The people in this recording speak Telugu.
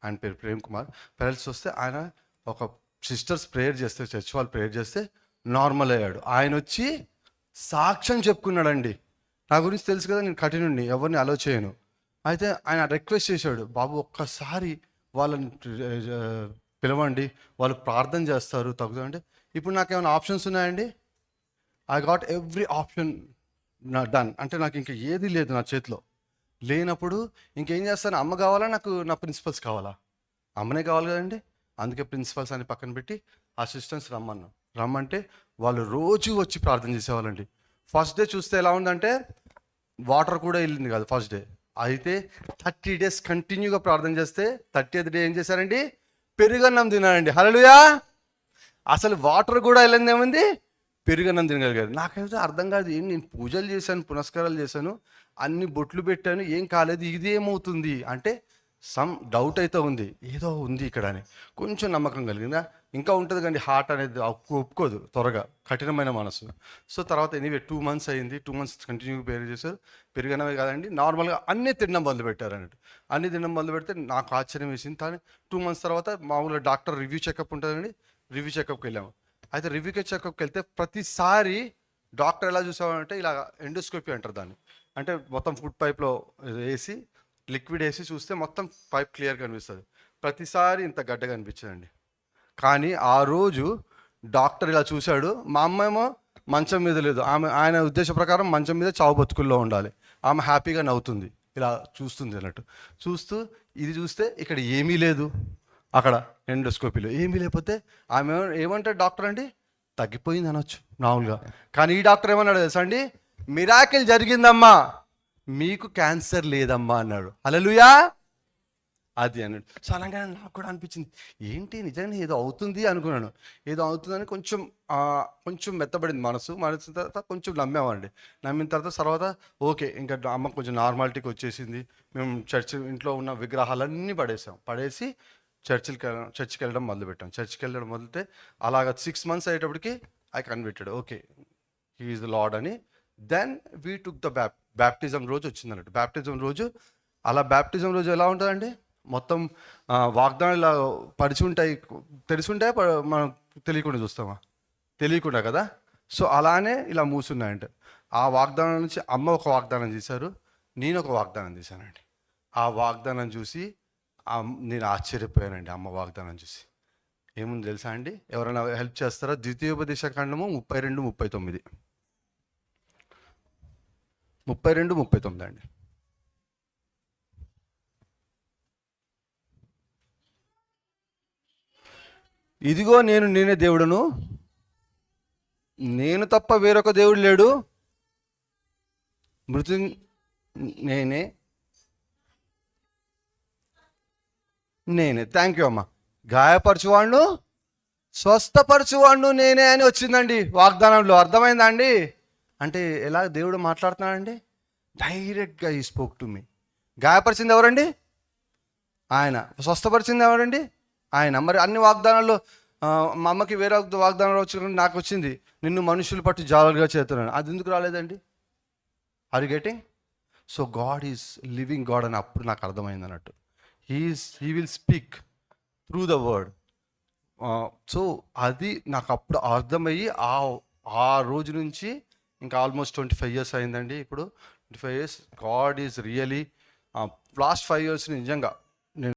ఆయన పేరు ప్రేమ్ కుమార్. పెరాలిసిస్ వస్తే ఆయన ఒక సిస్టర్స్ ప్రేయర్ చేస్తే, చర్చ్ వాళ్ళు ప్రేయర్ చేస్తే నార్మల్ అయ్యాడు. ఆయన వచ్చి సాక్ష్యం చెప్పుకున్నాడండి. నా గురించి తెలుసు కదా, నేను కఠినుడిని, ఎవరిని అలో చేయను. అయితే ఆయన రిక్వెస్ట్ చేశాడు, బాబు ఒక్కసారి వాళ్ళని పిలవండి, వాళ్ళు ప్రార్థన చేస్తారు తగ్గుతుందంటే. ఇప్పుడు నాకేమైనా ఆప్షన్స్ ఉన్నాయండి? ఐ గాట్ ఎవ్రీ ఆప్షన్ నా డన్. అంటే నాకు ఇంకా ఏది లేదు నా చేతిలో. లేనప్పుడు ఇంకేం చేస్తాను? అమ్మ కావాలా, నాకు నా ప్రిన్సిపల్స్ కావాలా? అమ్మనే కావాలి కదండి. అందుకే ప్రిన్సిపల్స్ అని పక్కన పెట్టి అసిస్టెంట్స్ రమ్మంటే వాళ్ళు రోజు వచ్చి ప్రార్థన చేసేవాళ్ళండి. ఫస్ట్ డే చూస్తే ఎలా ఉందంటే వాటర్ కూడా వెళ్ళింది కాదు ఫస్ట్ డే. అయితే 30 days కంటిన్యూగా ప్రార్థన చేస్తే 30th day ఏం చేశారండి? పెరుగన్నం తినారండి. హల్లెలూయా. అసలు వాటర్ కూడా వెళ్ళింది ఏముంది? పెరుగన్నం తినగలిగారు. నాకైతే అర్థం కాదు, ఏం నేను పూజలు చేశాను, పునస్కారాలు చేశాను, అన్ని బొట్లు పెట్టాను, ఏం కాలేదు, ఇది ఏమవుతుంది అంటే సమ్ డౌట్ అయితే ఉంది, ఏదో ఉంది ఇక్కడ అని కొంచెం నమ్మకం కలిగిందా. ఇంకా ఉంటుంది కానీ హార్ట్ అనేది ఒప్పుకోదు త్వరగా, కఠినమైన మనసు. సో తర్వాత ఎనీవే 2 months అయింది. 2 months కంటిన్యూగా పేరు చేశారు. పెరుగనమే కాదండి, నార్మల్గా అన్నీ తినడం మొదలు పెట్టారు అన్నట్టు. అన్నీ తినడం మొదలు పెడితే నాకు ఆశ్చర్యం వేసింది. కానీ 2 months తర్వాత మామూలుగా డాక్టర్ రివ్యూ చెకప్ ఉంటుందండి, రివ్యూ చెకప్కి వెళ్ళాము. అయితే రివ్యూ చెకప్కి వెళ్తే ప్రతిసారి డాక్టర్ ఎలా చూసామంటే ఇలా ఎండోస్కోపీ అంటారు దాన్ని. అంటే మొత్తం ఫుడ్ పైప్లో వేసి లిక్విడ్ వేసి చూస్తే మొత్తం పైప్ క్లియర్ కనిపిస్తుంది. ప్రతిసారి ఇంత గడ్డ కనిపించదండి. కానీ ఆ రోజు డాక్టర్ ఇలా చూశాడు. మా అమ్మ ఏమో మంచం మీద లేదు, ఆయన ఉద్దేశ ప్రకారం మంచం మీద చావు బతుకుల్లో ఉండాలి. ఆమె హ్యాపీగా నవ్వుతుంది, ఇలా చూస్తుంది అన్నట్టు. చూస్తూ ఇది చూస్తే ఇక్కడ ఏమీ లేదు, అక్కడ ఎండోస్కోపీలో ఏమీ లేకపోతే ఆమె ఏమంటాడు డాక్టర్ అండి? తగ్గిపోయింది అనొచ్చు మామూలుగా. కానీ ఈ డాక్టర్ ఏమన్నాడు తెలుసా అండి? మిరాకిల్ జరిగిందమ్మా, మీకు క్యాన్సర్ లేదమ్మా అన్నాడు. హల్లెలూయా. అది అన్నాడు. సో అలాగే నాకు కూడా అనిపించింది, ఏంటి నిజంగా ఏదో అవుతుంది అనుకున్నాను. ఏదో అవుతుందని కొంచెం మెత్తబడింది మనసు. తర్వాత కొంచెం నమ్మామండి. నమ్మిన తర్వాత ఓకే, ఇంకా అమ్మ కొంచెం నార్మాలిటీకి వచ్చేసింది. మేము ఇంట్లో ఉన్న విగ్రహాలన్నీ పడేసి చర్చికి వెళ్ళడం మొదలుపెట్టాం. చర్చికి వెళ్ళడం మొదలుతే అలాగ 6 months అయ్యేటప్పటికి I convicted, okay he is the Lord అని. Then we took the baptism రోజు వచ్చింది అన్నట్టు. బ్యాప్టిజం రోజు బ్యాప్టిజం రోజు ఎలా ఉంటుందండి? మొత్తం వాగ్దానాలు ఇలా తెలిసి ఉంటాయి, మనం తెలియకుండా చూస్తామా? తెలియకుండా కదా. సో అలానే ఇలా మూసున్నాయంట. ఆ వాగ్దానం నుంచి అమ్మ ఒక వాగ్దానం చేశారు, నేను ఒక వాగ్దానం చేశానండి. ఆ వాగ్దానం చూసి నేను ఆశ్చర్యపోయానండి. అమ్మ వాగ్దానం చూసి ఏముంది తెలుసా అండి? ఎవరైనా హెల్ప్ చేస్తారా? ద్వితీయోపదేశకాండము 32-39 32-39 అండి. ఇదిగో నేనే దేవుడును, నేను తప్ప వేరొక దేవుడు లేడు, నేనే. థ్యాంక్ యూ అమ్మ. గాయపరచువాడును స్వస్థపరచువాడును నేనే అని వచ్చిందండి వాగ్దానంలో. అర్థమైందా అండి? అంటే ఎలా దేవుడు మాట్లాడుతున్నాడండి? డైరెక్ట్గా ఈ స్పోక్ టు మీ. గాయపరిచింది ఎవరండి? ఆయన. స్వస్థపరిచింది ఎవరండి? ఆయన. మరి అన్ని వాగ్దానాల్లో మా అమ్మకి వేరే వాగ్దానాలు వచ్చి నాకు వచ్చింది, నిన్ను మనుషులు పట్టి జాగ్రత్తగా చేస్తున్నాను. అది ఎందుకు రాలేదండి? Are you getting? So God is living God అని అప్పుడు నాకు అర్థమైంది అన్నట్టు. He will speak through the word. So అది నాకు అప్పుడు అర్థమయ్యి ఆ రోజు నుంచి ఇంకా ఆల్మోస్ట్ 25 years అయిందండి. ఇప్పుడు 25 years God is really. Last 5 years నిజంగా